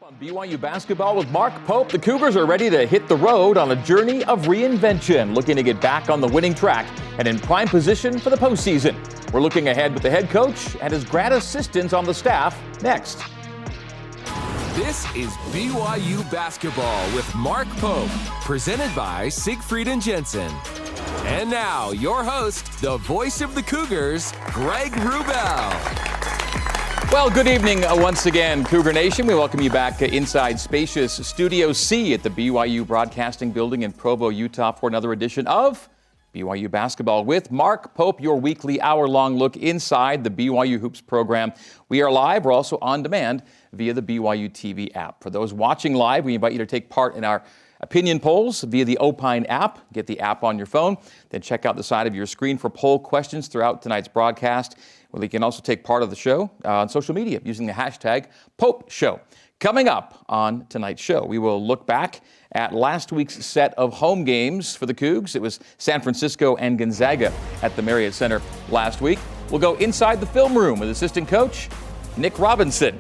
On BYU basketball with Mark Pope, the Cougars are ready to hit the road on a journey of reinvention, looking to get back on the winning track and in prime position for the postseason. We're looking ahead with the head coach and his grad assistants on the staff next. This is BYU basketball with Mark Pope, presented by Siegfried and Jensen. And now, your host, the voice of the Cougars, Greg Wrubell. Well, good evening once again, Cougar Nation. We welcome you back inside spacious Studio C at the BYU Broadcasting Building in Provo, Utah for another edition of BYU Basketball with Mark Pope, your weekly hour-long look inside the BYU Hoops program. We are live. We're also on demand via the BYUtv app. For those watching live, we invite you to take part in our opinion polls via the Opine app. Get the app on your phone, then check out the side of your screen for poll questions throughout tonight's broadcast. Well, you can also take part of the show on social media using the hashtag #PopeShow. Coming up on tonight's show, we will look back at last week's set of home games for the Cougs. It was San Francisco and Gonzaga at the Marriott Center last week. We'll go inside the film room with assistant coach Nick Robinson.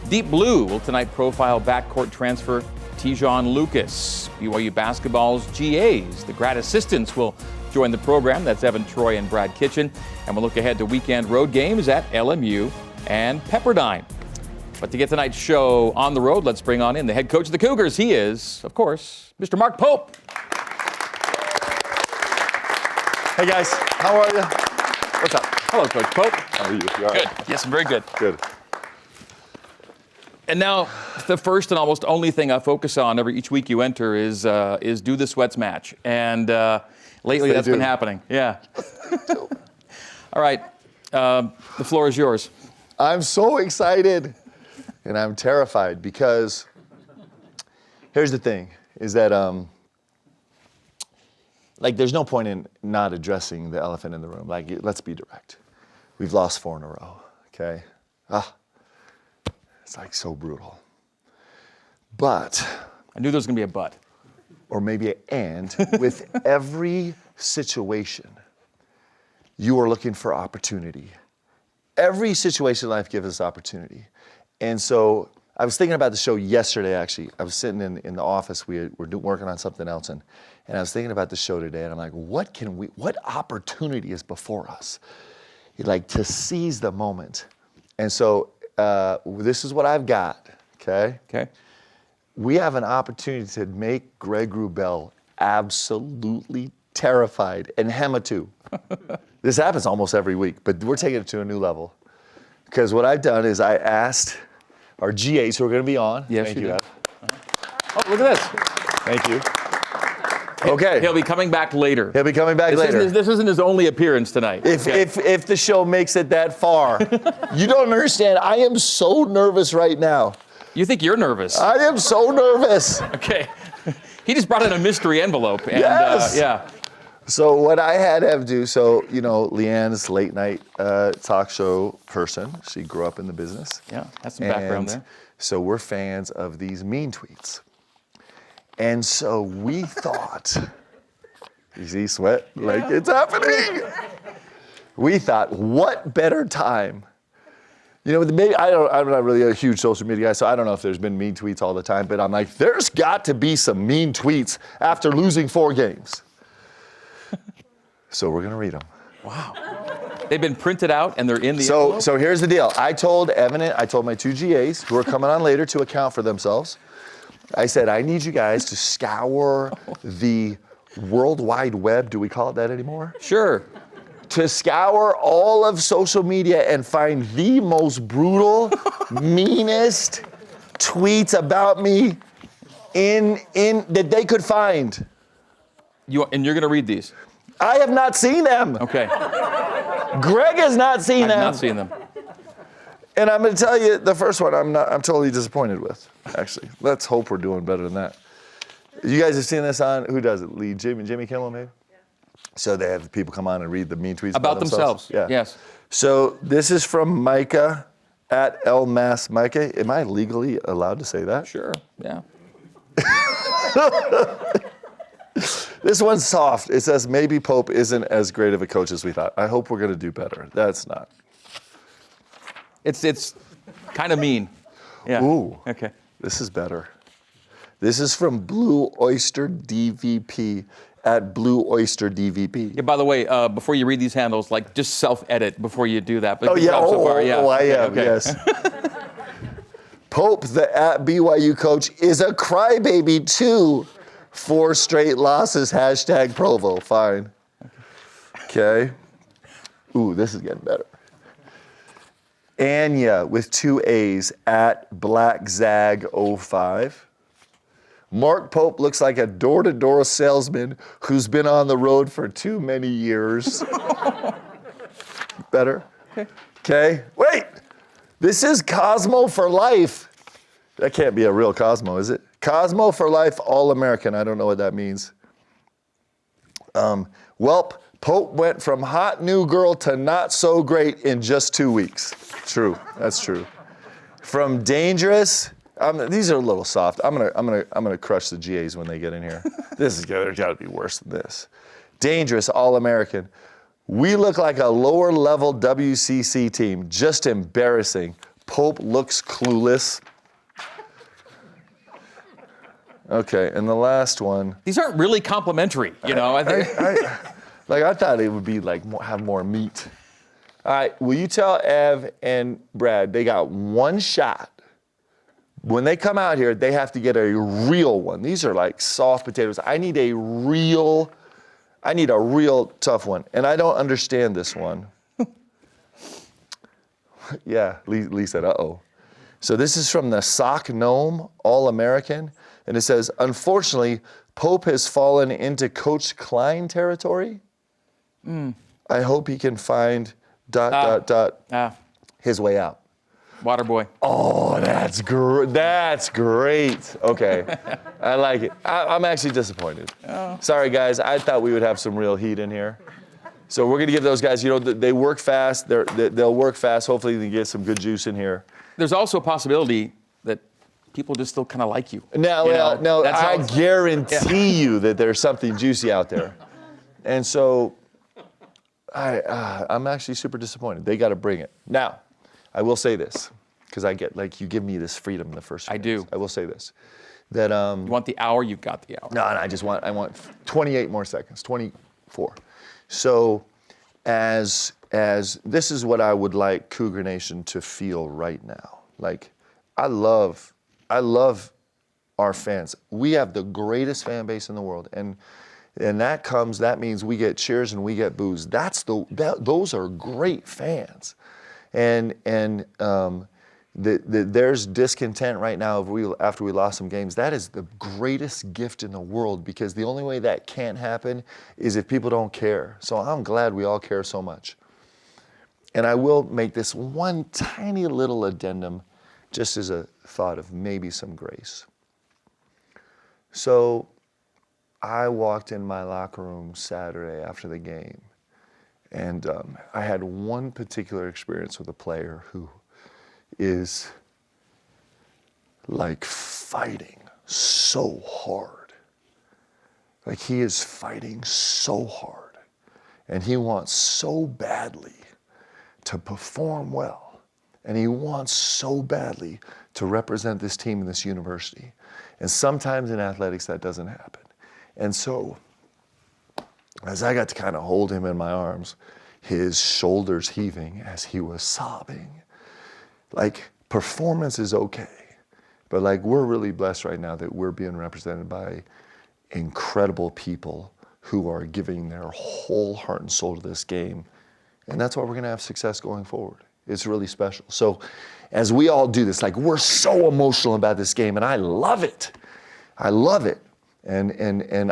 Deep Blue will tonight profile backcourt transfer Tejon Lucas. BYU basketball's GAs, the grad assistants, will join the program. That's Evan Troy and Brad Kitchen. And we'll look ahead to weekend road games at LMU and Pepperdine. But to get tonight's show on the road, let's bring on in the head coach of the Cougars. He is, of course, Mr. Mark Pope. Hey guys, how are you? What's up? Hello, Coach Pope. How are you? You all right? Good. Yes, I'm very good. Good. And now, the first and almost only thing I focus on each week you enter is do the sweats match. And lately that's been happening. Yeah. All right. The floor is yours. I'm so excited and I'm terrified because here's the thing is that there's no point in not addressing the elephant in the room. Let's be direct. We've lost 4 in a row, okay? It's so brutal. But I knew there was going to be a but. Or maybe an and. With every situation, you are looking for opportunity. Every situation in life gives us opportunity. And so I was thinking about the show yesterday, actually. I was sitting in the office. We were working on something else. And I was thinking about the show today. And I'm like, what opportunity is before us? To seize the moment. And so this is what I've got, okay? Okay. We have an opportunity to make Greg Wrubell absolutely terrified and hematu. This happens almost every week, but we're taking it to a new level. Because what I've done is I asked our GAs who are going to be on. Yes, Thank you, Ed. Oh, look at this. Thank you. Okay. He'll be coming back later. He'll be coming back later. This isn't his only appearance tonight. If the show makes it that far. You don't understand. I am so nervous right now. You think you're nervous? I am so nervous. Okay. He just brought in a mystery envelope. And, yes. Yeah. So what I had to do, Leanne's late night talk show person. She grew up in the business. Yeah, has some background there. So we're fans of these mean tweets. And so we thought, you see sweat? Yeah. It's happening. We thought, what better time? Maybe I'm not really a huge social media guy, so I don't know if there's been mean tweets all the time, but I'm like, there's got to be some mean tweets after losing 4 games. So we're going to read them. Wow. They've been printed out and they're in the envelope? So here's the deal. I told Evan, I told my 2 GAs who are coming on later to account for themselves. I said, I need you guys to scour the World Wide Web. Do we call it that anymore? Sure. To scour all of social media and find the most brutal, meanest tweets about me in that they could find. And you're going to read these? I have not seen them. Okay. Greg has not seen them. I've not seen them. And I'm going to tell you, the first one I'm totally disappointed with, actually. Let's hope we're doing better than that. You guys have seen this on, who does it? Jimmy Kimmel, maybe? So they have people come on and read the mean tweets about themselves. Yeah. Yes. So this is from Micah at LMass. Micah, am I legally allowed to say that? Sure, yeah. This one's soft. It says, maybe Pope isn't as great of a coach as we thought. I hope we're going to do better. That's not. It's kind of mean. Yeah. Ooh. Okay. This is better. This is from Blue Oyster DVP at Blue Oyster DVP. Yeah, by the way, before you read these handles, like just self-edit before you do that. But Oh, yeah. so far, yeah. I am, okay. yes. Pope, the at BYU coach, is a crybaby too. 4 straight losses, hashtag Provo. Fine. Okay. Ooh, this is getting better. Anya with 2 A's at BlackZag05. Mark Pope looks like a door-to-door salesman who's been on the road for too many years. Better? Okay. Wait! This is Cosmo for life. That can't be a real Cosmo, is it? Cosmo for life, All-American. I don't know what that means. Welp, Pope went from hot new girl to not so great in just 2 weeks. True, that's true. From dangerous, these are a little soft. I'm gonna crush the GAs when they get in here. There's got to be worse than this. Dangerous, All-American. We look like a lower level WCC team. Just embarrassing. Pope looks clueless. Okay, and the last one. These aren't really complimentary, you know. I think. I thought it would be like have more meat. All right, will you tell Ev and Brad they got one shot? When they come out here, they have to get a real one. These are like soft potatoes. I need a real tough one. And I don't understand this one. Yeah, Lee said, uh-oh. So this is from the Sock Gnome, All-American. And it says, unfortunately, Pope has fallen into Coach Klein territory. I hope he can find ... his way out. Waterboy. Oh, that's great. That's great. Okay, I like it. I'm actually disappointed. Oh. Sorry, guys. I thought we would have some real heat in here. So we're going to give those guys, they work fast. They'll work fast. Hopefully they get some good juice in here. There's also a possibility that people just still kind of like you. No, I guarantee you that there's something juicy out there. And so I'm actually super disappointed. They got to bring it. Now, I will say this, because I get, you give me this freedom in the first I minutes. do. I will say this, that... you want the hour, you've got the hour. No, I want 28 more seconds, 24. So as this is what I would like Cougar Nation to feel right now. I love our fans. We have the greatest fan base in the world, and that means we get cheers and we get boos. Those are great fans, and there's discontent right now after we lost some games. That is the greatest gift in the world, because the only way that can't happen is if people don't care. So I'm glad we all care so much. And I will make this one tiny little addendum just as a thought of maybe some grace. So I walked in my locker room Saturday after the game, and I had one particular experience with a player who is fighting so hard. He is fighting so hard, and he wants so badly to perform well, and he wants so badly to represent this team and this university. And sometimes in athletics that doesn't happen. And so as I got to kind of hold him in my arms, his shoulders heaving as he was sobbing, performance is okay, but we're really blessed right now that we're being represented by incredible people who are giving their whole heart and soul to this game. And that's why we're gonna have success going forward. It's really special. So as we all do this, we're so emotional about this game, and I love it. I love it. And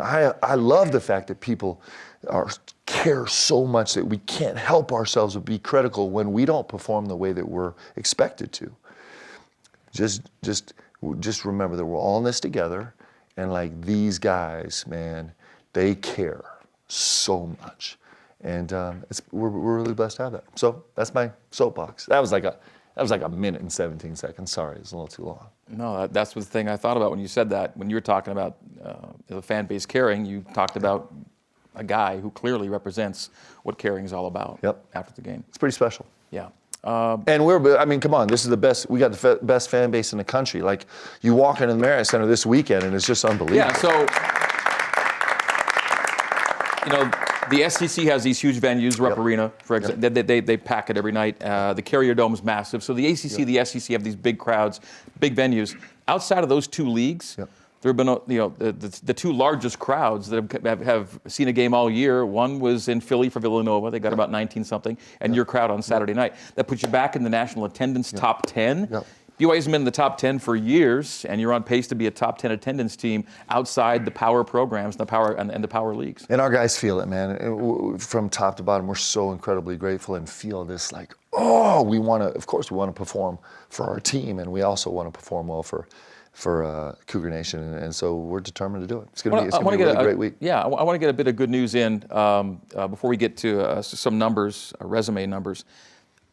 I love the fact that people care so much that we can't help ourselves but be critical when we don't perform the way that we're expected to. Just remember that we're all in this together, and these guys, man, they care so much. And we're really blessed to have that. So that's my soapbox. That was like a minute and 17 seconds. Sorry, it's a little too long. No, that's the thing I thought about when you said that. When you were talking about the fan base caring, you talked about a guy who clearly represents what caring is all about. Yep. After the game. It's pretty special. Yeah. And come on, this is the best. We got the best fan base in the country. Like, you walk into the Marriott Center this weekend, and it's just unbelievable. Yeah, so, the SEC has these huge venues, Rupp Arena, for example. They pack it every night. The Carrier Dome is massive. So the ACC, the SEC have these big crowds, big venues. Outside of those two leagues, there have been, the two largest crowds that have seen a game all year. One was in Philly for Villanova. They got about 19-something. And your crowd on Saturday night. That puts you back in the national attendance top 10. BYU's been in the top 10 for years, and you're on pace to be a top 10 attendance team outside the power programs, the power and the power leagues. And our guys feel it, man. From top to bottom, we're so incredibly grateful and feel this of course we want to perform for our team, and we also want to perform well for Cougar Nation, and so we're determined to do it. It's going to be a really great week. Yeah, I want to get a bit of good news in before we get to some numbers, resume numbers.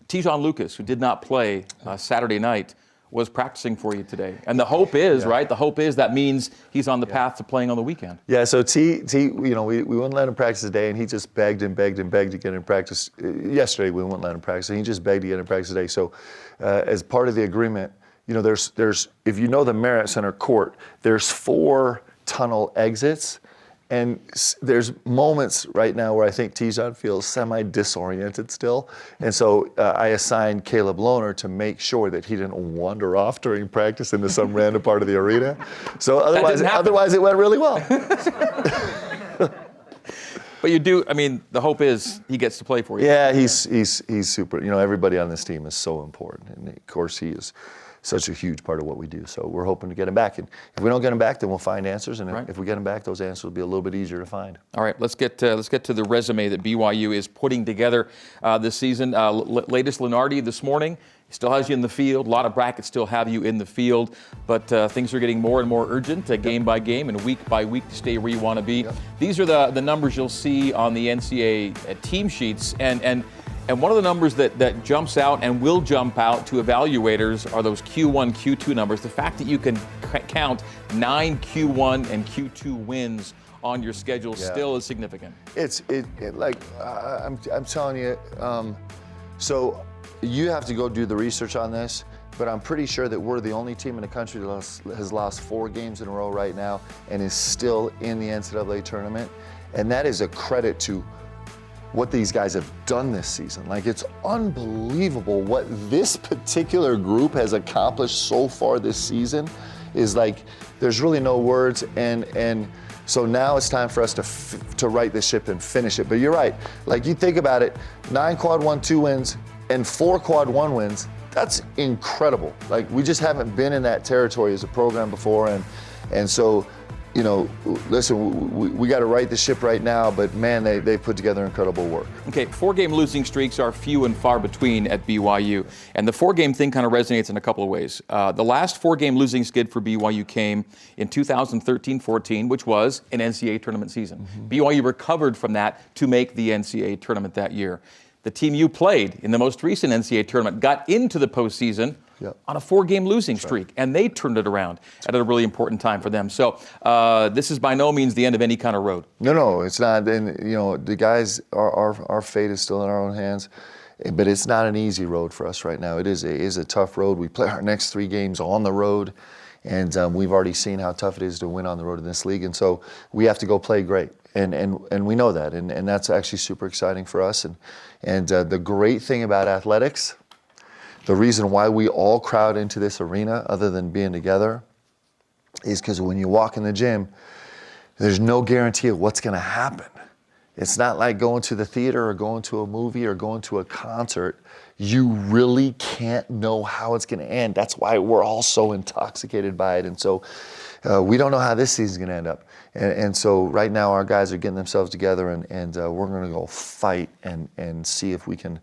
Tejon Lucas, who did not play Saturday night, was practicing for you today. And the hope is, right? The hope is that means he's on the path to playing on the weekend. Yeah, so T, we wouldn't let him practice today, and he just begged and begged and begged to get in practice. Yesterday, we wouldn't let him practice, and he just begged to get in practice today. So as part of the agreement, there's if you know the Marriott Center court, there's 4 tunnel exits. And there's moments right now where I think Tejon feels semi-disoriented still. And so I assigned Caleb Lohner to make sure that he didn't wander off during practice into some random part of the arena. So otherwise it went really well. But you do, the hope is he gets to play for you. Yeah, he's super. Everybody on this team is so important. And of course he is such a huge part of what we do. So we're hoping to get him back. And if we don't get him back, then we'll find answers. And if we get him back, those answers will be a little bit easier to find. All right, let's get to the resume that BYU is putting together this season. Latest Lenardi this morning. He still has you in the field. A lot of brackets still have you in the field. But things are getting more and more urgent, game by game and week by week to stay where you want to be. These are the numbers you'll see on the NCAA team sheets. And one of the numbers that jumps out and will jump out to evaluators are those Q1, Q2 numbers. The fact that you can count 9 Q1 and Q2 wins on your schedule still is significant. I'm telling you, so you have to go do the research on this, but I'm pretty sure that we're the only team in the country that has lost 4 games in a row right now and is still in the NCAA tournament. And that is a credit to what these guys have done this season. It's unbelievable what this particular group has accomplished so far this season. There's really no words, and so now it's time for us to right the ship and finish it. But you're right, you think about it, 9 quad 1-2 wins and 4 quad 1 wins, that's incredible. We just haven't been in that territory as a program before, and so listen, we got to right the ship right now, but man, they put together incredible work. Okay, 4-game losing streaks are few and far between at BYU, and the 4-game thing kind of resonates in a couple of ways. The last 4-game losing skid for BYU came in 2013-14, which was an NCAA tournament season. BYU recovered from that to make the NCAA tournament that year. The team you played in the most recent NCAA tournament got into the postseason on a 4-game losing streak, and they turned it around at a really important time for them. So this is by no means the end of any kind of road. No, it's not. And the guys, our fate is still in our own hands, but it's not an easy road for us right now. It is a tough road. We play our next 3 games on the road, and we've already seen how tough it is to win on the road in this league, and so we have to go play great. And we know that, and that's actually super exciting for us. And the great thing about athletics, the reason why we all crowd into this arena, other than being together, is because when you walk in the gym, there's no guarantee of what's going to happen. It's not like going to the theater or going to a movie or going to a concert. You really can't know how it's going to end. That's why we're all so intoxicated by it. And so we don't know how this season's going to end up. And so right now our guys are getting themselves together, and we're going to go fight and see if we can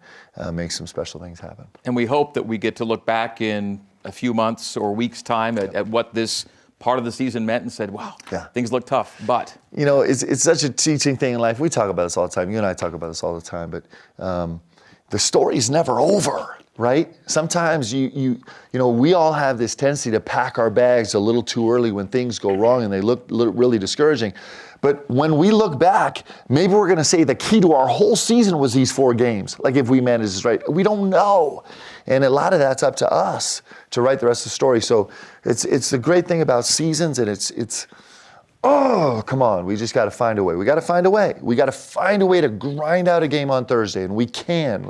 make some special things happen. And we hope that we get to look back in a few months or weeks' time at what this part of the season meant and said, wow, things look tough, but. It's such a teaching thing in life. We talk about this all the time. You and I talk about this all the time, but the story's never over. right? Sometimes we all have this tendency to pack our bags a little too early when things go wrong and they look really discouraging. But when we look back, maybe we're going to say the key to our whole season was these 4 games. Like if we manage this right, we don't know. And a lot of that's up to us to write the rest of the story. So it's the great thing about seasons, and it's oh, come on, we just got to find a way. We got to find a way. We got to find a way to grind out a game on Thursday, and we can.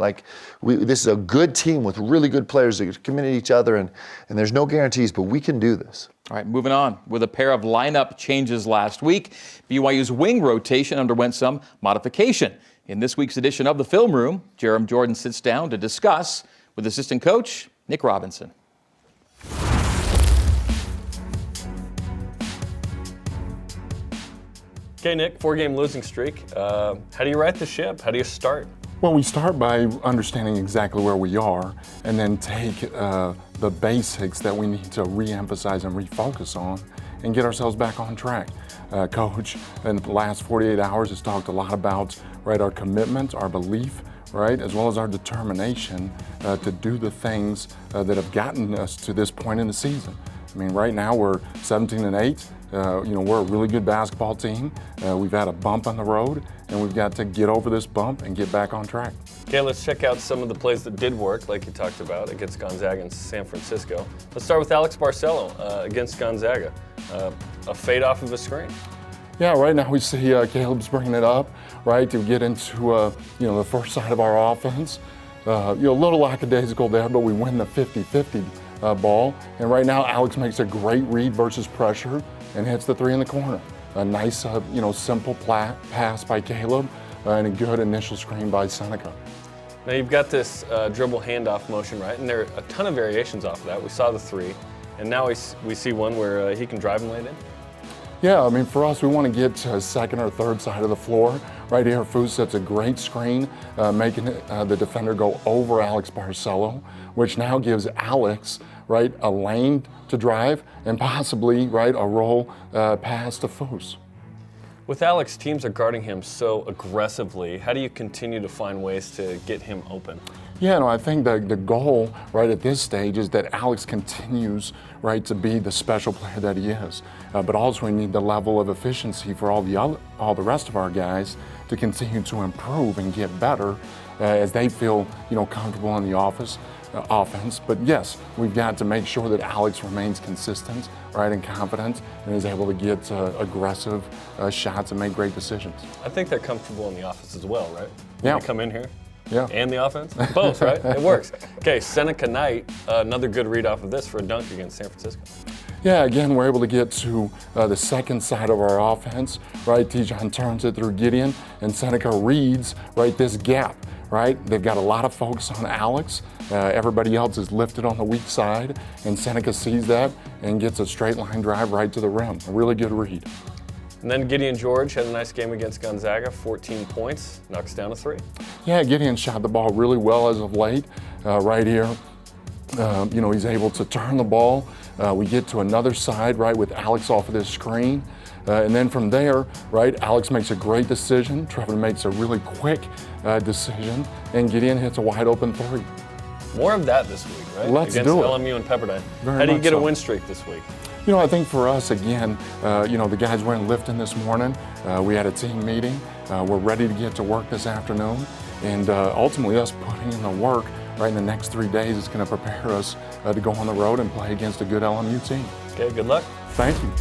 This is a good team with really good players that commit to each other, and there's no guarantees, but we can do this. All right, moving on. With a pair of lineup changes last week, BYU's wing rotation underwent some modification. In this week's edition of The Film Room, Jerem Jordan sits down to discuss with assistant coach Nick Robinson. Okay, Nick, 4-game losing streak. How do you right the ship? How do you start? Well, we start by understanding exactly where we are and then take the basics that we need to re-emphasize and refocus on and get ourselves back on track. Coach, in the last 48 hours, has talked a lot about our commitment, our belief, as well as our determination to do the things that have gotten us to this point in the season. I mean, right now we're 17-8. We're a really good basketball team. We've had a bump on the road, and we've got to get over this bump and get back on track. Okay, let's check out some of the plays that did work, like you talked about, against Gonzaga and San Francisco. Let's start with Alex Barcelo against Gonzaga. A fade off of a screen. Yeah, right now we see Caleb's bringing it up, to get into the first side of our offense. A little lackadaisical there, but we win the 50-50 ball. And right now Alex makes a great read versus pressure and hits the 3 in the corner. A nice, simple pass by Caleb and a good initial screen by Seneca. Now you've got this dribble handoff motion, right? And there are a ton of variations off of that. We saw the 3, and now we see one where he can drive and lay it in. Yeah, I mean, for us, we want to get to second or third side of the floor. Right here, Foose sets a great screen, making the defender go over Alex Barcelo, which now gives Alex, a lane to drive and possibly, a roll pass to Foose. With Alex, teams are guarding him so aggressively. How do you continue to find ways to get him open? Yeah, no, I think the goal at this stage is that Alex continues to be the special player that he is. But also we need the level of efficiency for all the rest of our guys to continue to improve and get better as they feel comfortable in the offense. But yes, we've got to make sure that Alex remains consistent, and confident, and is able to get aggressive shots and make great decisions. I think they're comfortable in the offense as well, right? Yeah. They come in here. Yeah. And the offense? Both, right? It works. Okay, Seneca Knight, another good read off of this for a dunk against San Francisco. Yeah, again, we're able to get to the second side of our offense, Tijon turns it through Gideon, and Seneca reads, this gap, They've got a lot of focus on Alex. Everybody else is lifted on the weak side, and Seneca sees that and gets a straight line drive right to the rim. A really good read. And then Gideon George had a nice game against Gonzaga, 14 points, knocks down a 3. Yeah, Gideon shot the ball really well as of late. Right here, he's able to turn the ball. We get to another side, with Alex off of this screen. And then from there, Alex makes a great decision. Trevor makes a really quick decision, and Gideon hits a wide open 3. More of that this week, right? Let's against do it. LMU and Pepperdine. Very How do you much get so. a win streak this week? I think for us, again, the guys went lifting this morning. We had a team meeting. We're ready to get to work this afternoon. And ultimately, us putting in the work in the next 3 days is going to prepare us to go on the road and play against a good LMU team. Okay, good luck. Thank you.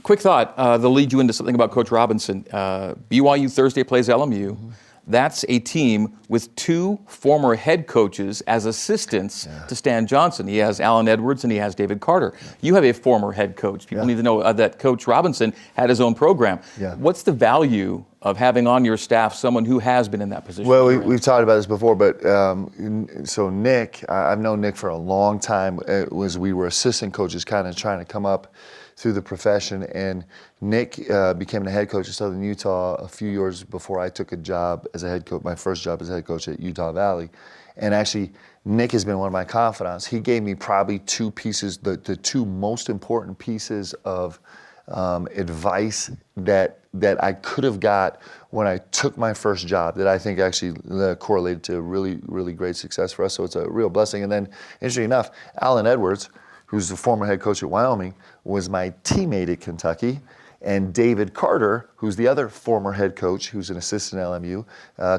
Quick thought, that'll lead you into something about Coach Robinson. BYU Thursday plays LMU. That's a team with 2 former head coaches as assistants to Stan Johnson. He has Alan Edwards and he has David Carter. You have a former head coach. People need to know that Coach Robinson had his own program. What's the value of having on your staff someone who has been in that position? Well, we've talked about this before, but so Nick, I've known Nick for a long time. We were assistant coaches kind of trying to come up through the profession, and Nick became the head coach of Southern Utah a few years before I took a job as a head coach, my first job as a head coach at Utah Valley. And actually, Nick has been one of my confidants. He gave me probably 2 pieces, the 2 most important pieces of advice that I could have got when I took my first job that I think actually correlated to really, really great success for us. So it's a real blessing. And then, interesting enough, Alan Edwards, who's the former head coach at Wyoming, was my teammate at Kentucky. And David Carter, who's the other former head coach, who's an assistant at LMU,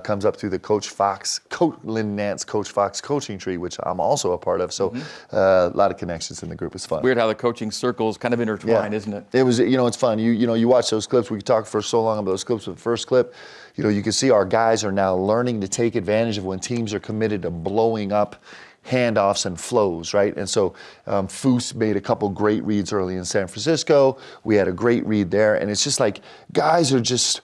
comes up through the Lynn Nance Coach Fox coaching tree, which I'm also a part of. So a lot of connections in the group. It's fun. Weird how the coaching circles kind of intertwine, isn't it? It was, it's fun. You watch those clips. We could talk for so long about those clips. But the first clip, you can see our guys are now learning to take advantage of when teams are committed to blowing up handoffs and flows, right? And so Foose made a couple great reads early in San Francisco. We had a great read there. And it's just like guys are just,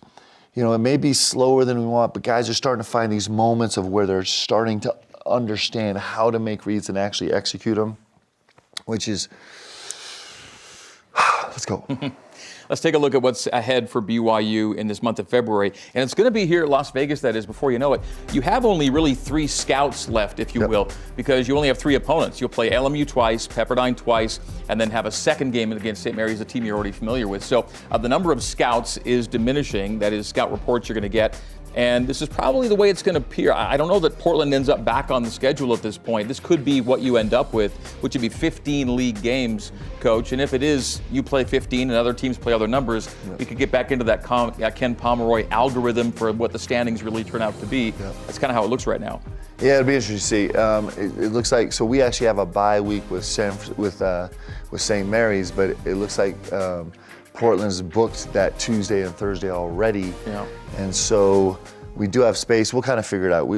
it may be slower than we want, but guys are starting to find these moments of where they're starting to understand how to make reads and actually execute them, which is, let's go. Let's take a look at what's ahead for BYU in this month of February. And it's going to be here at Las Vegas, that is, before you know it. You have only really 3 scouts left, if you will, because you only have 3 opponents. You'll play LMU twice, Pepperdine twice, and then have a second game against St. Mary's, a team you're already familiar with. So the number of scouts is diminishing. That is, scout reports you're going to get. And this is probably the way it's going to appear. I don't know that Portland ends up back on the schedule at this point. This could be what you end up with, which would be 15 league games, Coach. And if it is, you play 15 and other teams play other numbers, we could get back into that Ken Pomeroy algorithm for what the standings really turn out to be. That's kind of how it looks right now. Yeah, it'll be interesting to see. It looks like, so we actually have a bye week with St. Mary's, but it looks like Portland's booked that Tuesday and Thursday already. Yeah. And so we do have space. We'll kind of figure it out.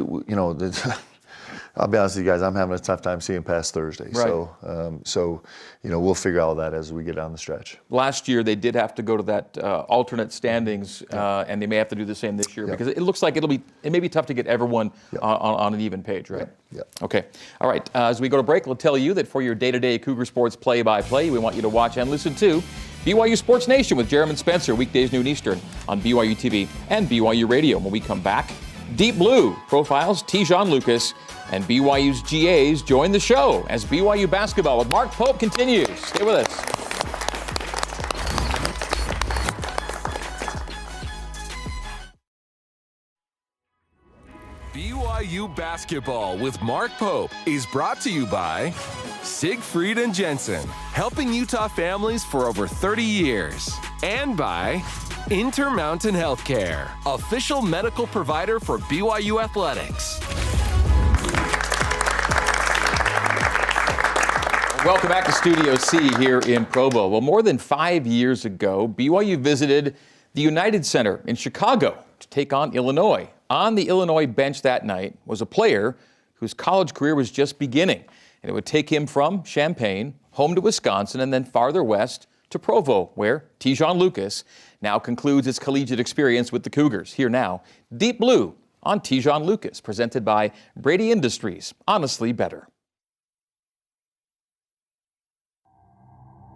I'll be honest with you guys, I'm having a tough time seeing past Thursday. Right. So we'll figure all that as we get down the stretch. Last year, they did have to go to that alternate standings, and they may have to do the same this year because it looks like it may be tough to get everyone on an even page, right? Yeah. Okay. All right. As we go to break, we'll tell you that for your day-to-day Cougar Sports play-by-play, we want you to watch and listen to BYU Sports Nation with Jeremy Spencer, weekdays noon Eastern on BYUtv and BYU Radio. When we come back, Deep Blue profiles Tijon Lucas, and BYU's GAs join the show as BYU basketball with Mark Pope continues. Stay with us. BYU basketball with Mark Pope is brought to you by Siegfried and Jensen, helping Utah families for over 30 years. And by Intermountain Healthcare, official medical provider for BYU Athletics. Welcome back to Studio C here in Provo. Well, more than 5 years ago, BYU visited the United Center in Chicago to take on Illinois. On the Illinois bench that night was a player whose college career was just beginning, and it would take him from Champaign, home to Wisconsin, and then farther west to Provo, where Tijon Lucas now concludes his collegiate experience with the Cougars. Here now, Deep Blue on Tijon Lucas, presented by Brady Industries. Honestly better.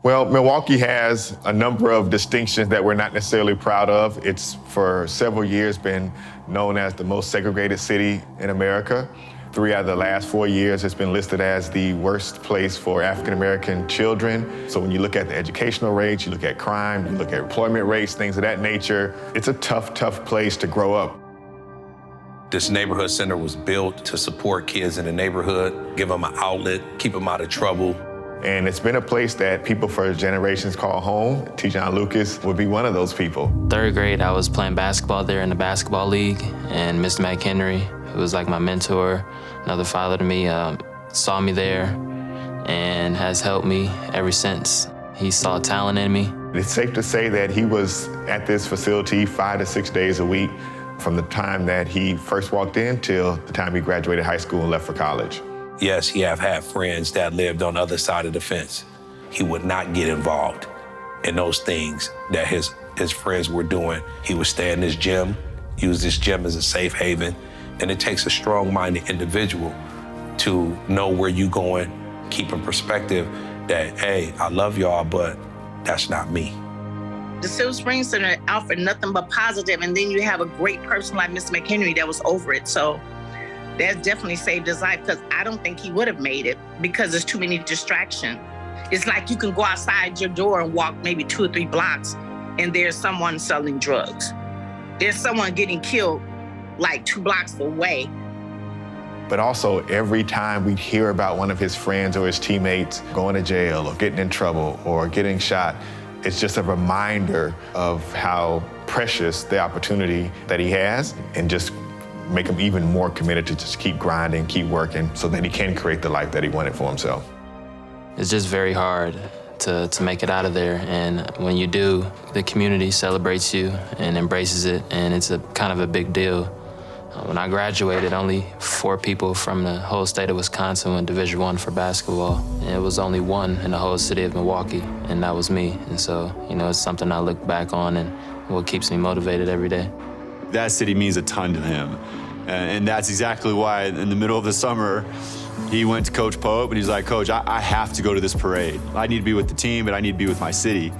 Well, Milwaukee has a number of distinctions that we're not necessarily proud of. It's for several years been known as the most segregated city in America. 3 out of the last 4 years, it's been listed as the worst place for African-American children. So when you look at the educational rates, you look at crime, you look at employment rates, things of that nature, it's a tough, tough place to grow up. This neighborhood center was built to support kids in the neighborhood, give them an outlet, keep them out of trouble. And it's been a place that people for generations call home. Tijon Lucas would be one of those people. 3rd grade, I was playing basketball there in the basketball league, and Mr. McHenry, who was like my mentor, another father to me, saw me there and has helped me ever since. He saw talent in me. It's safe to say that he was at this facility 5 to 6 days a week from the time that he first walked in till the time he graduated high school and left for college. Yes, he have had friends that lived on the other side of the fence. He would not get involved in those things that his friends were doing. He would stay in this gym, use this gym as a safe haven, and it takes a strong-minded individual to know where you're going, keep in perspective that, hey, I love y'all, but that's not me. The Silver Spring Center offered nothing but positive, and then you have a great person like Mr. McHenry that was over it. So that definitely saved his life, because I don't think he would have made it because there's too many distractions. It's like you can go outside your door and walk maybe 2 or 3 blocks, and there's someone selling drugs. There's someone getting killed like 2 blocks away. But also, every time we hear about one of his friends or his teammates going to jail or getting in trouble or getting shot, it's just a reminder of how precious the opportunity that he has, and just make him even more committed to just keep grinding, keep working, so that he can create the life that he wanted for himself. It's just very hard to make it out of there, and when you do, the community celebrates you and embraces it, and it's a kind of a big deal. When I graduated, only 4 people from the whole state of Wisconsin went Division I for basketball. And it was only 1 in the whole city of Milwaukee, and that was me. And so, it's something I look back on and what keeps me motivated every day. That city means a ton to him. And that's exactly why in the middle of the summer, he went to Coach Pope and he's like, Coach, I have to go to this parade. I need to be with the team, but I need to be with my city.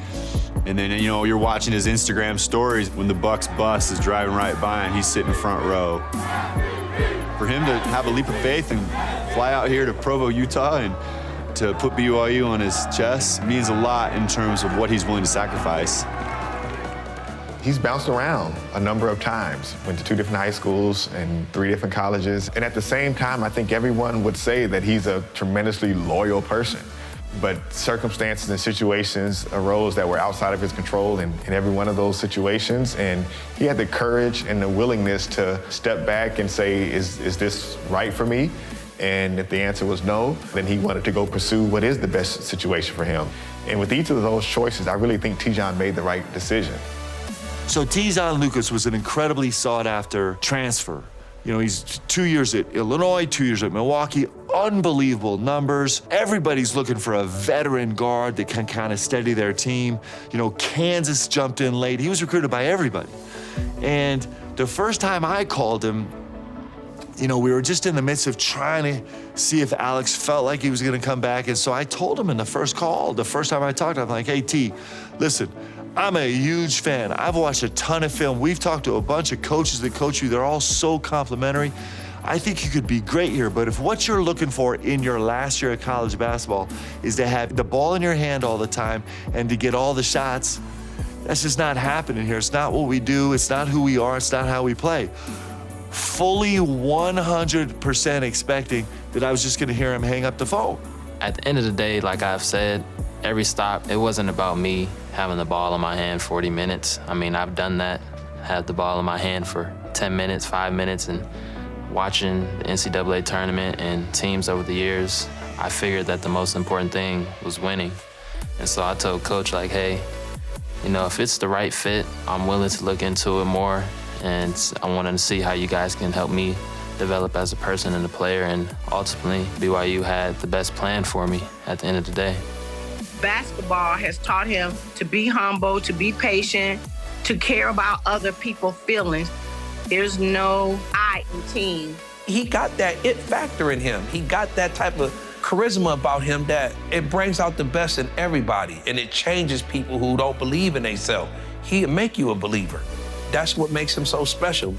And then, you're watching his Instagram stories when the Bucks bus is driving right by and he's sitting front row. For him to have a leap of faith and fly out here to Provo, Utah, and to put BYU on his chest means a lot in terms of what he's willing to sacrifice. He's bounced around a number of times, went to 2 different high schools and 3 different colleges. And at the same time, I think everyone would say that he's a tremendously loyal person. But circumstances and situations arose that were outside of his control in every one of those situations. And he had the courage and the willingness to step back and say, is this right for me? And if the answer was no, then he wanted to go pursue what is the best situation for him. And with each of those choices, I really think Tejon made the right decision. So Tejon Lucas was an incredibly sought-after transfer. He's 2 years at Illinois, 2 years at Milwaukee, unbelievable numbers. Everybody's looking for a veteran guard that can kind of steady their team. Kansas jumped in late. He was recruited by everybody. And the first time I called him, we were just in the midst of trying to see if Alex felt like he was going to come back. And so I told him in the first call, the first time I talked to him, I'm like, hey, T, listen, I'm a huge fan. I've watched a ton of film. We've talked to a bunch of coaches that coach you. They're all so complimentary. I think you could be great here, but if what you're looking for in your last year of college basketball is to have the ball in your hand all the time and to get all the shots, that's just not happening here. It's not what we do. It's not who we are. It's not how we play. Fully 100% expecting that I was just going to hear him hang up the phone. At the end of the day, like I've said, every stop, it wasn't about me having the ball in my hand 40 minutes. I've done that, had the ball in my hand for 10 minutes, 5 minutes, and watching the NCAA tournament and teams over the years, I figured that the most important thing was winning. And so I told Coach, like, hey, if it's the right fit, I'm willing to look into it more, and I wanted to see how you guys can help me develop as a person and a player, and ultimately, BYU had the best plan for me at the end of the day. Basketball has taught him to be humble, to be patient, to care about other people's feelings. There's no I in team. He got that it factor in him. He got that type of charisma about him that it brings out the best in everybody, and it changes people who don't believe in themselves. He'll make you a believer. That's what makes him so special.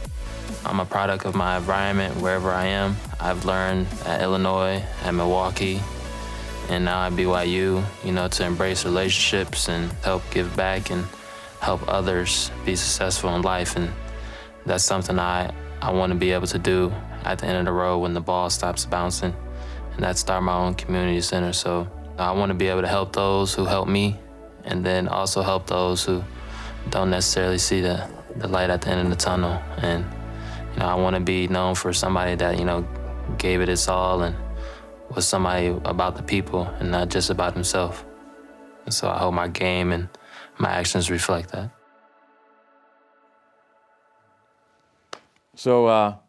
I'm a product of my environment wherever I am. I've learned at Illinois, at Milwaukee, and now at BYU, to embrace relationships and help give back and help others be successful in life. And that's something I want to be able to do at the end of the road when the ball stops bouncing. And that's start my own community center. So I want to be able to help those who help me, and then also help those who don't necessarily see the light at the end of the tunnel. And I want to be known for somebody that, gave it its all and was somebody about the people and not just about himself. And so I hope my game and my actions reflect that. So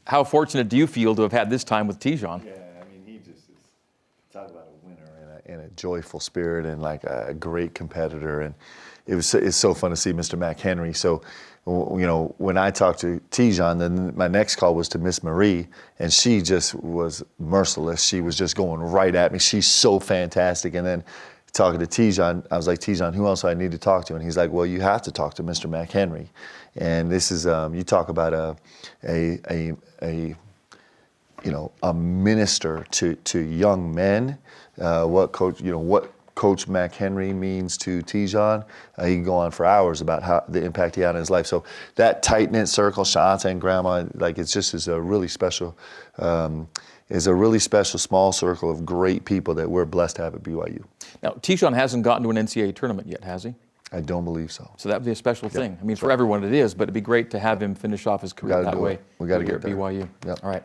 how fortunate do you feel to have had this time with Tejon? Yeah, he just is, talk about a winner and a joyful spirit and like a great competitor. And it's so fun to see Mr. McHenry. So, when I talked to Tejon, then my next call was to Miss Marie, and she just was merciless. She was just going right at me. She's so fantastic. And then talking to Tejon, I was like, Tejon, who else do I need to talk to? And he's like, well, you have to talk to Mr. McHenry. And this is, you talk about a minister to young men. What Coach McHenry means to Tijon. He can go on for hours about how the impact he had on his life. So that tight-knit circle, Shanta and Grandma, like it's just is a really special small circle of great people that we're blessed to have at BYU. Now, Tijon hasn't gotten to an NCAA tournament yet, has he? I don't believe so. So that would be a special thing. I mean, for everyone it is, but it'd be great to have him finish off his career that way. We got to here get there. at BYU. Yep. All right.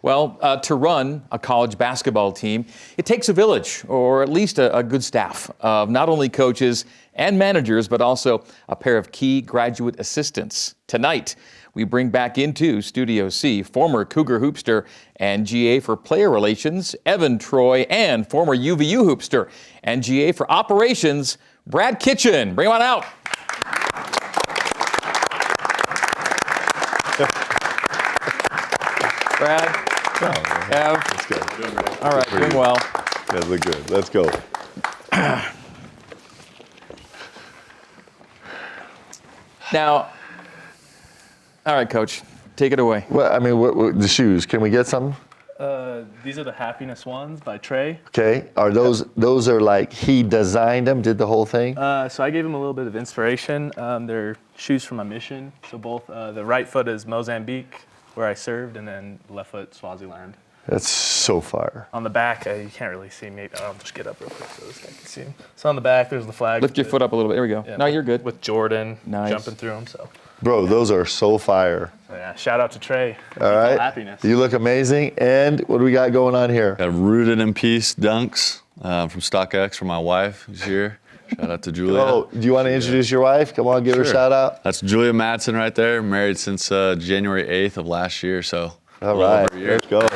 Well, to run a college basketball team, it takes a village, or at least a good staff of not only coaches and managers, but also a pair of key graduate assistants. Tonight, we bring back into Studio C former Cougar hoopster and GA for player relations, Evan Troy, and former UVU hoopster and GA for operations, Brad Kitchen. Bring him on out. Brad, Ev. Let's go. All right, doing well. Yeah, look good. Let's go. Now, all right, Coach, take it away. Well, I mean, what, the shoes. Can we get some? These are the Happiness ones by Trey. Okay. Are those are like he designed them, did the whole thing? So I gave him a little bit of inspiration. They're shoes from my mission. So both the right foot is Mozambique, where I served, and then left foot Swaziland. That's so fire. On the back, you can't really see me. I'll just get up real quick so this guy can see him. So on the back, there's the flag. Lift your foot up a little bit. There we go. Yeah, no, you're good. With Jordan Nice. jumping through them. So. Bro, those are so fire. So yeah, shout out to Trey. All right. Happiness. You look amazing. And what do we got going on here? Got Rooted in Peace dunks from StockX from my wife who's here. Shout out to Julia. Oh, do you want to introduce your wife? Come on, give her a shout out. That's Julia Madsen right there. Married since January 8th of last year. So all right, let's go.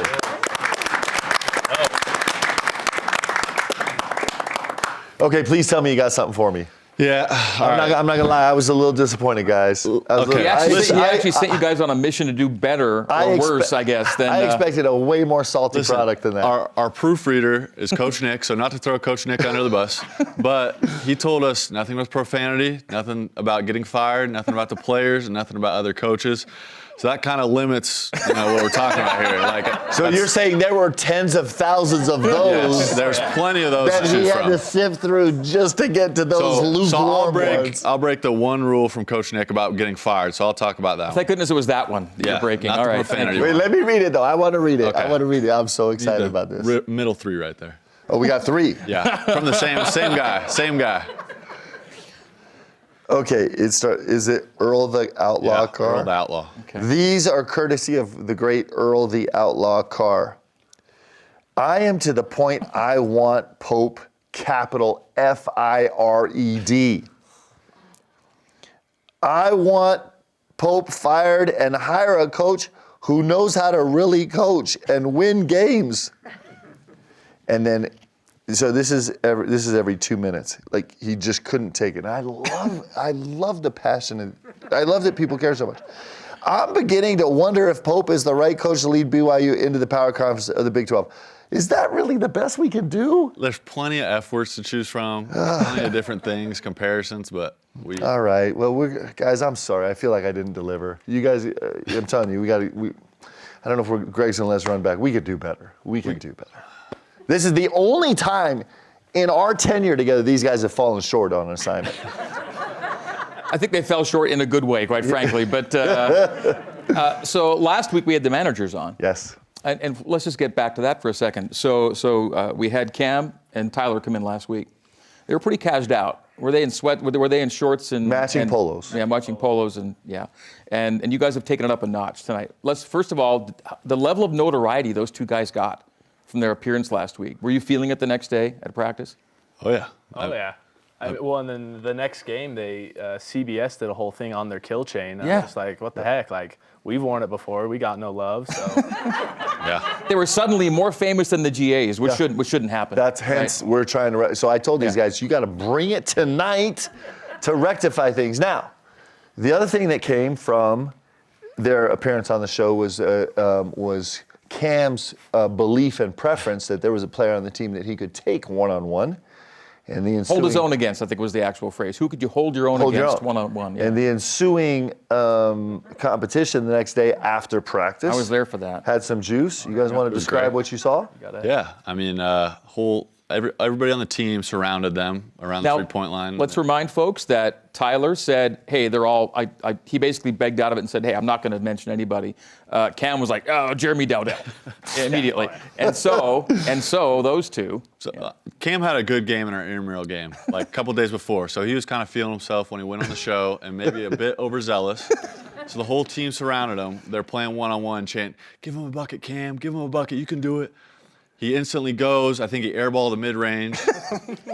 Okay, please tell me you got something for me. Yeah, I'm not gonna lie. I was a little disappointed, guys. He actually sent you guys on a mission to do better or worse, I guess. Than I expected a way more salty product than that. Our proofreader is Coach Nick, so not to throw Coach Nick under the bus, but he told us nothing with profanity, nothing about getting fired, nothing about the players, and nothing about other coaches. So that kind of limits, what we're talking about here. So you're saying there were tens of thousands of those? Yes, there's plenty of those that to choose he had from. to sift through just to get to those lukewarm ones. I'll break the one rule from Coach Nick about getting fired. So I'll talk about that. Thank goodness it was that one that you're breaking. Not all the right. profanity Wait, one. let me read it though. I want to read it. Okay. I want to read it. I'm so excited about this. Middle three right there. Oh, we got three. Yeah, from the same guy. Same guy. Okay, is it Earl the Outlaw Carr? Earl the Outlaw. Okay. These are courtesy of the great Earl the Outlaw Carr. I am to the point I want Pope, capital F-I-R-E-D. I want Pope fired and hire a coach who knows how to really coach and win games. And then, so this is every 2 minutes. Like he just couldn't take it. And I love the passion. I love that people care so much. I'm beginning to wonder if Pope is the right coach to lead BYU into the power conference of the Big 12. Is that really the best we can do? There's plenty of F words to choose from, plenty of different things, comparisons, but we. All right. Well, guys, I'm sorry. I feel like I didn't deliver. You guys, I'm telling you, I don't know if Greg's gonna let us run back. We could do better. We can do better. This is the only time in our tenure together these guys have fallen short on an assignment. I think they fell short in a good way, quite frankly. But so last week we had the managers on. Yes. And let's just get back to that for a second. So we had Cam and Tyler come in last week. They were pretty cashed out. Were they in Were they in shorts and matching polos? Yeah, matching polos and yeah. And you guys have taken it up a notch tonight. Let's first of all, the level of notoriety those two guys got from their appearance last week. Were you feeling it the next day at practice? Oh yeah. Yeah. Well, and then the next game, CBS did a whole thing on their kill chain. I Yeah. was just like, what the heck? Like, we've worn it before. We got no love. So. Yeah. They were suddenly more famous than the GAs, which shouldn't happen. That's hence we're trying to. So I told these guys, you got to bring it tonight to rectify things. Now, the other thing that came from their appearance on the show was Cam's belief and preference that there was a player on the team that he could take one-on-one. And the ensuing, hold his own against, I think was the actual phrase. Who could you hold your own against one-on-one? Yeah. And the ensuing competition the next day after practice. I was there for that. Had some juice. You guys want to describe what you saw? Yeah, I mean, whole everybody on the team surrounded them around the Now, three-point line. Let's remind folks that Tyler said, hey, they're all, he basically begged out of it and said, hey, I'm not going to mention anybody. Cam was like, oh, Jeremy Dowdell, immediately. And so those two. So, Cam had a good game in our intramural game, like a couple days before. So he was kind of feeling himself when he went on the show and maybe a bit overzealous. So the whole team surrounded him. They're playing one-on-one, chanting, give him a bucket, Cam, give him a bucket, you can do it. He instantly goes. I think he airballed the mid-range.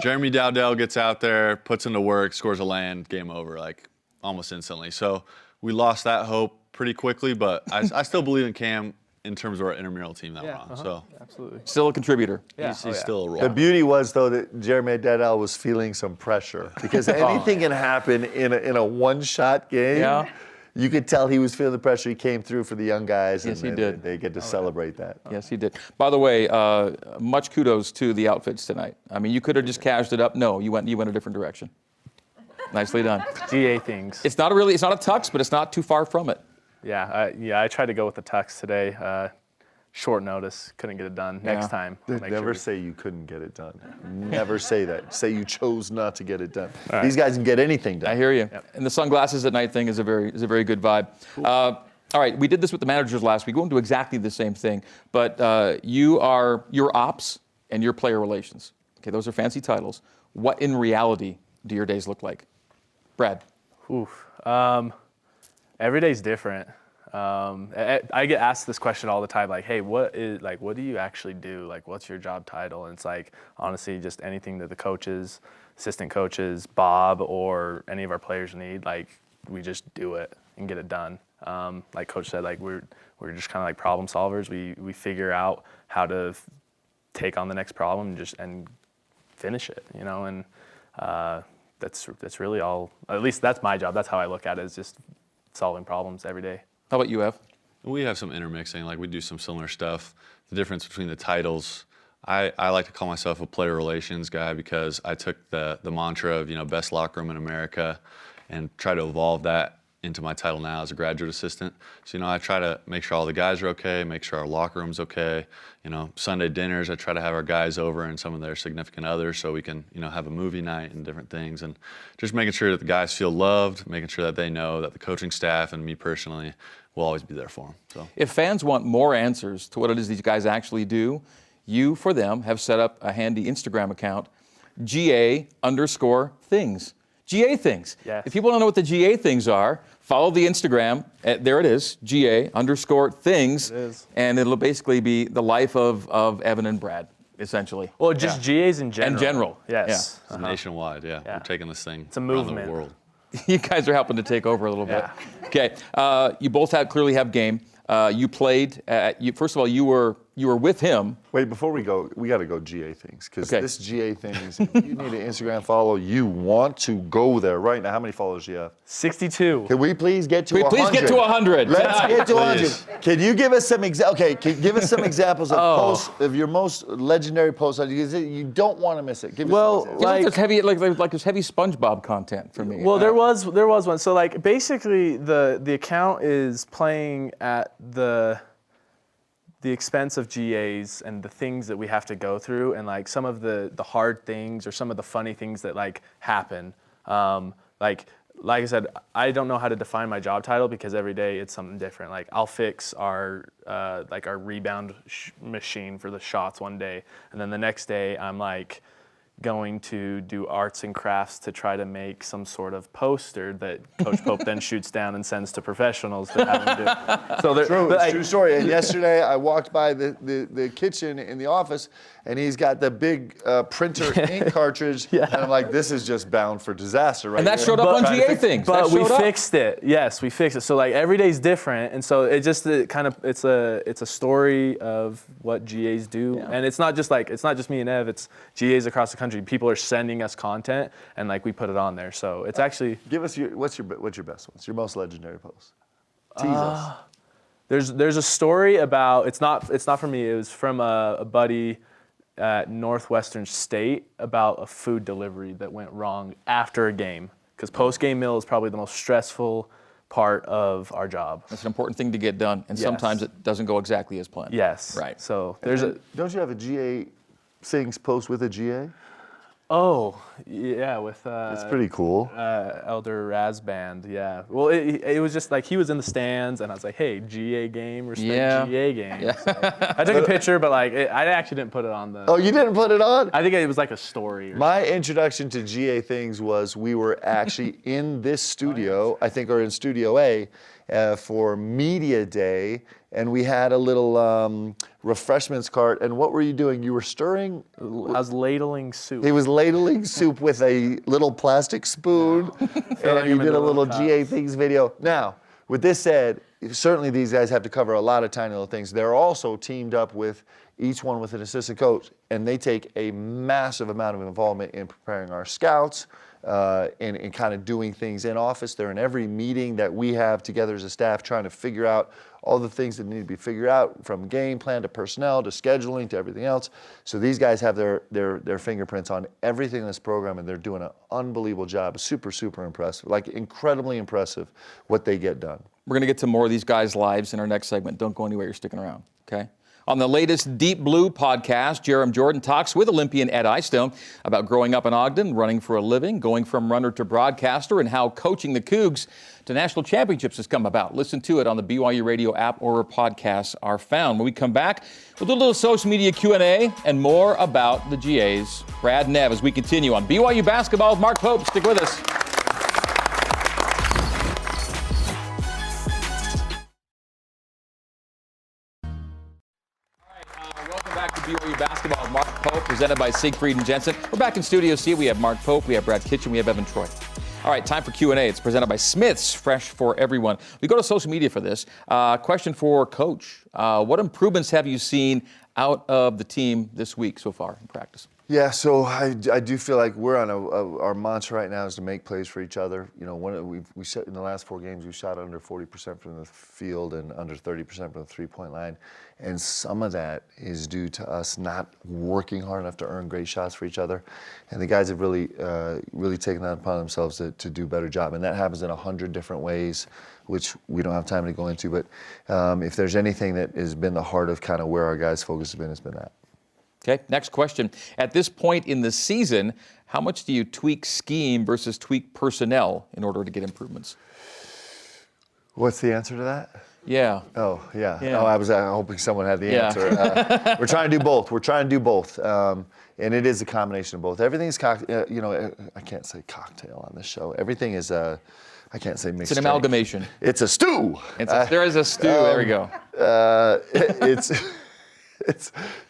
Jeremy Dowdell gets out there, puts into work, scores a land, game over, like almost instantly. So we lost that hope pretty quickly, but I still believe in Cam in terms of our intramural team that we're on. So absolutely. Still a contributor. He's still a role. The beauty was, though, that Jeremy Dowdell was feeling some pressure because anything can happen in a one-shot game. Yeah. You could tell he was feeling the pressure. He came through for the young guys. Yes, and he did. They get to celebrate that. Yes, he did. By the way, much kudos to the outfits tonight. I mean, you could have just cashed it up. No, you went a different direction. Nicely done. GA things. It's not a tux, but it's not too far from it. Yeah, I tried to go with the tux today. Short notice, couldn't get it done. Next time. Never say you couldn't get it done. Never say that. Say you chose not to get it done. Right. These guys can get anything done. I hear you. Yep. And the sunglasses at night thing is a very good vibe. Cool. All right, we did this with the managers last week. We won't do exactly the same thing, but your ops and your player relations. Okay, those are fancy titles. What in reality do your days look like? Brad. Oof. Every day's different. I get asked this question all the time, like, hey, what do you actually do? Like, what's your job title? And it's like, honestly, just anything that the coaches, assistant coaches, Bob, or any of our players need, like, we just do it and get it done. Like Coach said, like, we're just kind of like problem solvers. We figure out how to take on the next problem and finish it, you know, and that's really all, at least that's my job. That's how I look at it, is just solving problems every day. How about you, Ev? We have some intermixing, like we do some similar stuff. The difference between the titles, I like to call myself a player relations guy because I took the mantra of, best locker room in America and try to evolve that into my title now as a graduate assistant. So, I try to make sure all the guys are okay, make sure our locker room's okay. Sunday dinners, I try to have our guys over and some of their significant others so we can, have a movie night and different things. And just making sure that the guys feel loved, making sure that they know that the coaching staff and me personally will always be there for them. So, if fans want more answers to what it is these guys actually do, you, for them, have set up a handy Instagram account, GA_things. GA things. Yes. If people don't know what the GA things are, follow the Instagram. There it is, GA_things. It is. And it'll basically be the life of Evan and Brad, essentially. Well, just GAs in general. In general. Yes. it's nationwide, We're taking this thing It's a around movement. the world. You guys are helping to take over a little bit. Yeah. Okay. You both clearly have game. You played. First of all, you were with him. Wait, before we go, we got to go GA things because Okay. this GA things. If you need an Instagram follow, you want to go there right now. How many followers do you have? 62. Can we please get to 100? Please get to 100. Let's tonight. get to 100. Please. Can you give us some give us some examples of posts of your most legendary posts? You don't want to miss it. Give us some examples. This heavy, like this heavy SpongeBob content for me. Well, there was one. So like basically the account is playing at the expense of GAs and the things that we have to go through and like some of the hard things or some of the funny things that like happen. Like I said, I don't know how to define my job title because every day it's something different. Like I'll fix our rebound machine for the shots one day, and then the next day I'm like going to do arts and crafts to try to make some sort of poster that Coach Pope then shoots down and sends to professionals to have them do. So It's true story. And yesterday I walked by the kitchen in the office, and he's got the big printer ink cartridge, and I'm like, this is just bound for disaster, right? And that showed up on GA things. But we fixed it. Yes, we fixed it. So like every day's different, and so it's a story of what GAs do, and it's not just me and Ev. It's GAs across the country. People are sending us content, and like we put it on there. So it's actually give us what's your best ones? Your most legendary post. Tease us. There's a story about it's not from me. It was from a buddy at Northwestern State about a food delivery that went wrong after a game. Because post-game meal is probably the most stressful part of our job. It's an important thing to get done, and sometimes it doesn't go exactly as planned. Yes. Right. So don't you have a GA things post with a GA? Oh, yeah, with It's pretty cool. Elder Razband, yeah. Well, it was just like he was in the stands, and I was like, hey, GA game, respect GA game. Yeah. So I took a picture, but like I actually didn't put it on the. Oh, you didn't put it on? I think it was like a story. My introduction to GA things was we were actually in this studio, I think, or in Studio A, for Media Day, and we had a little refreshments cart. And what were you doing? You were stirring? I was ladling soup. He was ladling soup with a little plastic spoon, and you did a little GA things video. Now, with this said, certainly these guys have to cover a lot of tiny little things. They're also teamed up with each one with an assistant coach, and they take a massive amount of involvement in preparing our scouts, and kind of doing things in office. They're in every meeting that we have together as a staff, trying to figure out all the things that need to be figured out, from game plan to personnel to scheduling to everything else. So these guys have their fingerprints on everything in this program, and they're doing an unbelievable job. Super, super impressive, like incredibly impressive what they get done. We're going to get to more of these guys' lives in our next segment. Don't go anywhere. You're sticking around, okay? On the latest Deep Blue podcast, Jerem Jordan talks with Olympian Ed Eyestone about growing up in Ogden, running for a living, going from runner to broadcaster, and how coaching the Cougs to national championships has come about. Listen to it on the BYU radio app or where podcasts are found. When we come back, we'll do a little social media Q&A and more about the GAs. Brad Nev as we continue on BYU basketball with Mark Pope. Stick with us. BYU basketball with Mark Pope, presented by Siegfried and Jensen. We're back in Studio C. We have Mark Pope, we have Brad Kitchen, we have Evan Troy. All right, time for Q&A. It's presented by Smith's, fresh for everyone. We go to social media for this. Question for Coach. What improvements have you seen out of the team this week so far in practice? Yeah, so I do feel like we're on our mantra right now is to make plays for each other. You know, we shot in the last 4 games, we shot under 40% from the field and under 30% from the three-point line, and some of that is due to us not working hard enough to earn great shots for each other. And the guys have really taken that upon themselves to do a better job, and that happens in 100 different ways, which we don't have time to go into. But if there's anything that has been the heart of kind of where our guys' focus has been, it's been that. Okay, next question. At this point in the season, how much do you tweak scheme versus tweak personnel in order to get improvements? What's the answer to that? Yeah. Oh, yeah. Oh, I was hoping someone had the answer. We're trying to do both. And it is a combination of both. Everything's, I can't say cocktail on this show. Everything is I can't say mixed. It's an amalgamation. It's a stew. There is a stew. There we go.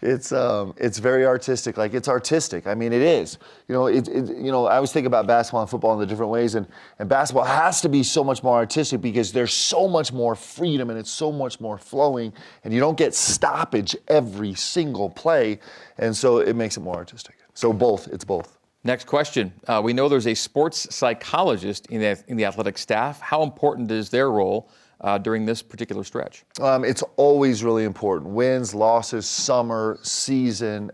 It's very artistic. Like, it's artistic. I mean, it is. I always think about basketball and football in the different ways, and basketball has to be so much more artistic because there's so much more freedom and it's so much more flowing, and you don't get stoppage every single play, and so it makes it more artistic. So both. It's both. Next question. We know there's a sports psychologist in the athletic staff. How important is their role during this particular stretch? It's always really important. Wins, losses, summer, season.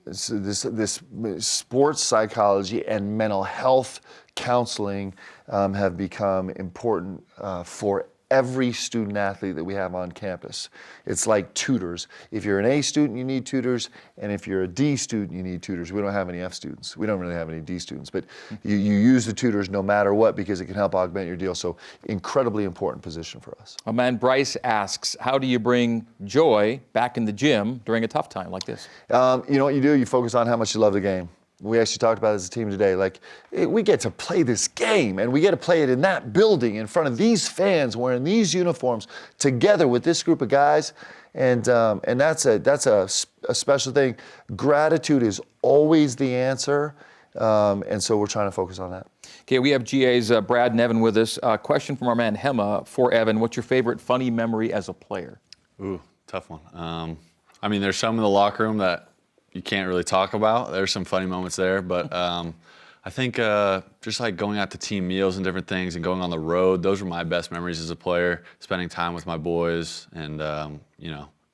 This sports psychology and mental health counseling have become important for every student athlete that we have on campus. It's like tutors. If you're an A student, you need tutors, and if you're a D student, you need tutors. We don't have any F students. We don't really have any D students, but you use the tutors no matter what because it can help augment your deal. So incredibly important position for us. My man Bryce asks, how do you bring joy back in the gym during a tough time like this? You know what you do? You focus on how much you love the game. We actually talked about it as a team today. Like, we get to play this game, and we get to play it in that building in front of these fans wearing these uniforms together with this group of guys, and that's a special thing. Gratitude is always the answer, and so we're trying to focus on that. Okay, we have GA's Brad and Evan with us. Question from our man Hema for Evan. What's your favorite funny memory as a player? Ooh, tough one. I mean, there's some in the locker room that you can't really talk about. There's some funny moments there, but I think just like going out to team meals and different things and going on the road, those were my best memories as a player, spending time with my boys, and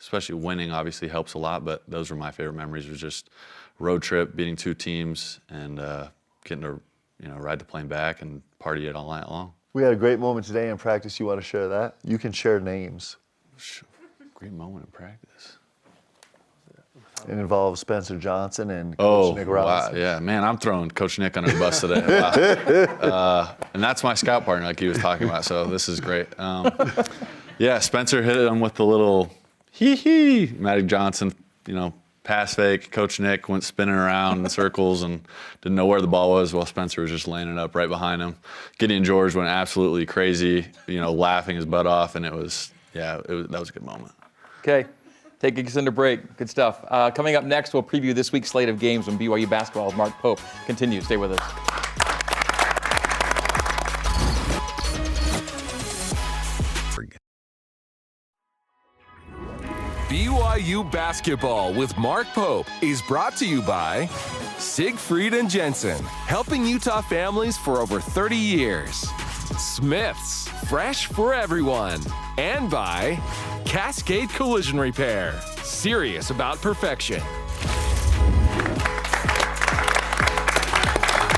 especially winning obviously helps a lot, but those were my favorite memories, was just road trip, beating 2 teams, and getting to ride the plane back and party it all night long. We had a great moment today in practice. You want to share that? You can share names. Great moment in practice. It involves Spencer Johnson and Coach Nick Robinson. Wow. Yeah, man, I'm throwing Coach Nick under the bus today. Wow. And that's my scout partner, like he was talking about. So this is great. Yeah, Spencer hit him with the little hee. Magic Johnson, pass fake. Coach Nick went spinning around in circles and didn't know where the ball was while Spencer was just laying it up right behind him. Gideon George went absolutely crazy, laughing his butt off, and that was a good moment. Okay. Taking us into break. Good stuff. Coming up next, we'll preview this week's slate of games when BYU basketball with Mark Pope continues. Stay with us. BYU basketball with Mark Pope is brought to you by Siegfried and Jensen, helping Utah families for over 30 years. Smith's, fresh for everyone. And by Cascade Collision Repair, serious about perfection.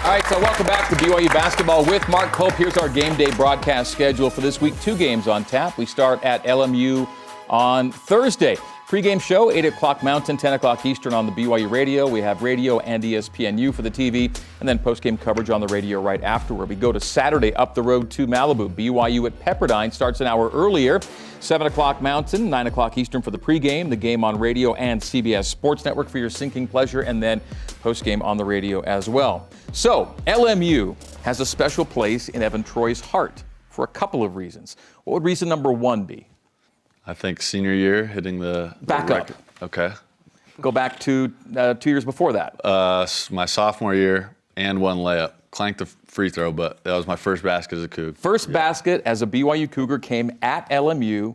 All right, so welcome back to BYU basketball with Mark Pope. Here's our game day broadcast schedule for this week. 2 games on tap. We start at LMU on Thursday. Pre-game show, 8 o'clock Mountain, 10 o'clock Eastern on the BYU radio. We have radio and ESPNU for the TV, and then post-game coverage on the radio right afterward. We go to Saturday up the road to Malibu. BYU at Pepperdine starts an hour earlier, 7 o'clock Mountain, 9 o'clock Eastern for the pregame, the game on radio and CBS Sports Network for your sinking pleasure, and then post-game on the radio as well. So, LMU has a special place in Evan Troy's heart for a couple of reasons. What would reason number 1 be? I think senior year, hitting the Back up. Okay. Go back to 2 years before that. My sophomore year and 1 layup. Clanked the free throw, but that was my first basket as a Coug. First basket as a BYU Cougar came at LMU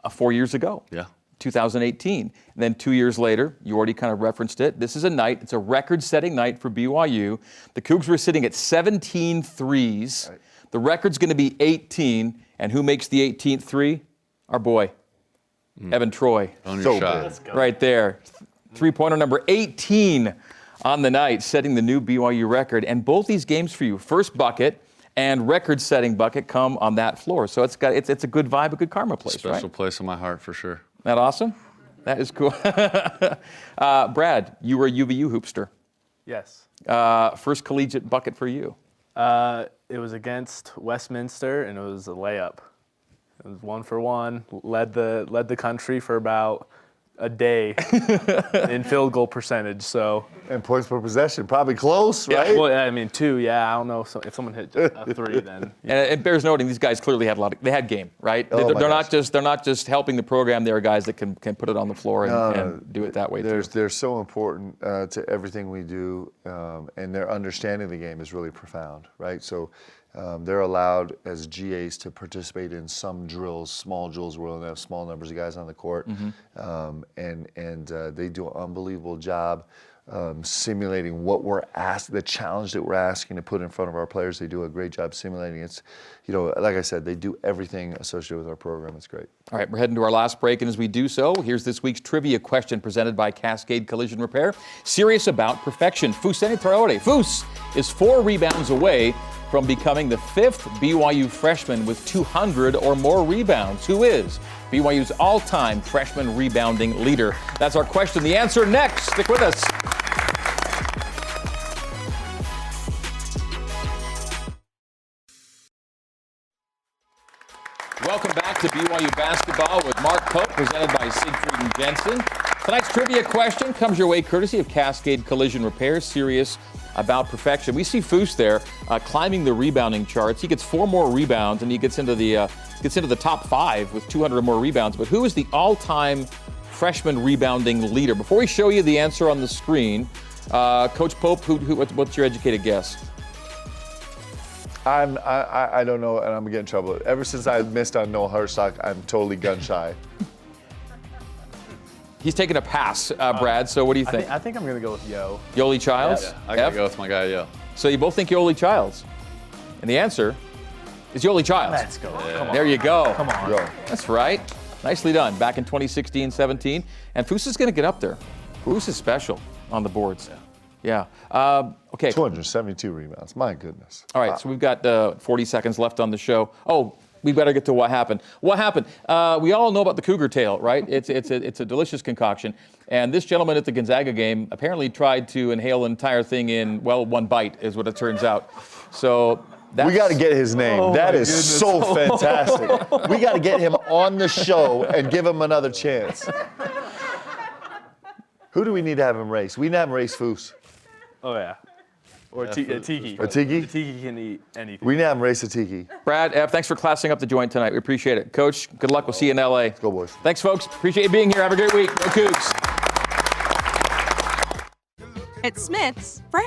4 years ago. Yeah. 2018. And then 2 years later, you already kind of referenced it. This is a night, it's a record-setting night for BYU. The Cougs were sitting at 17 threes. Right. The record's going to be 18. And who makes the 18th three? Our boy, Evan Troy. So shot. Right there. Three-pointer number 18 on the night, setting the new BYU record. And both these games for you, first bucket and record-setting bucket, come on that floor. So it's a good vibe, a good karma place, Special right? place in my heart for sure. That awesome? That is cool. Brad, you were a UVU hoopster. Yes. First collegiate bucket for you. It was against Westminster, and it was a layup. It was 1 for 1. Led the country for about a day in field goal percentage. So. And points per possession, probably close, right? Yeah, well, I mean 2. Yeah, I don't know if someone hit a 3, then. And it bears noting these guys clearly had they had game, right? Oh, they're not just helping the program. They are guys that can put it on the floor and do it that way. They're so important to everything we do, and their understanding of the game is really profound, right? So. They're allowed as GAs to participate in some drills, small drills where they have small numbers of guys on the court, and they do an unbelievable job simulating what we're asked, the challenge that we're asking to put in front of our players. They do a great job simulating. It's, like I said, they do everything associated with our program. It's great. All right, we're heading to our last break, and as we do so, here's this week's trivia question presented by Cascade Collision Repair. Serious about perfection. Fousseyni Traore. Fous is 4 rebounds away from becoming the 5th BYU freshman with 200 or more rebounds. Who is BYU's all-time freshman rebounding leader? That's our question. The answer next. Stick with us. Welcome back to BYU basketball with Mark Pope, presented by Siegfried and Jensen. Tonight's trivia question comes your way courtesy of Cascade Collision Repair. Serious about perfection. We see Fous there climbing the rebounding charts. He gets 4 more rebounds, and he gets into the top 5 with 200 or more rebounds. But who is the all-time freshman rebounding leader? Before we show you the answer on the screen, Coach Pope, what's your educated guess? I don't know, and I'm gonna get in trouble. Ever since I missed on Noah Herstock, I'm totally gun shy. He's taking a pass, Brad, so what do you think? I think I'm going to go with Yo. Yoli Childs? Yeah, I got to go with my guy, Yo. So you both think Yoli Childs. And the answer is Yoli Childs. Let's go. Yeah. Come on. There you go. Come on. Yo. That's right. Nicely done. Back in 2016-17. And Fous is going to get up there. Fous is special on the boards. Yeah. Okay. 272 rebounds. My goodness. All right, so we've got 40 seconds left on the show. Oh, we better get to what happened. What happened? We all know about the cougar tail, right? It's a delicious concoction. And this gentleman at the Gonzaga game apparently tried to inhale an entire thing in, well, one bite is what it turns out. So we got to get his name. That is so fantastic. We got to get him on the show and give him another chance. Who do we need to have him race? We need to have him race Foose. Oh, yeah. Or Tiki. A Tiki? Tiki can eat anything. We need to have him race a Tiki. Brad, Ev, thanks for classing up the joint tonight. We appreciate it. Coach, good luck. We'll see you in L.A. Let's go, boys. Thanks, folks. Appreciate you being here. Have a great week. Go Cougs. At Smith's, fresh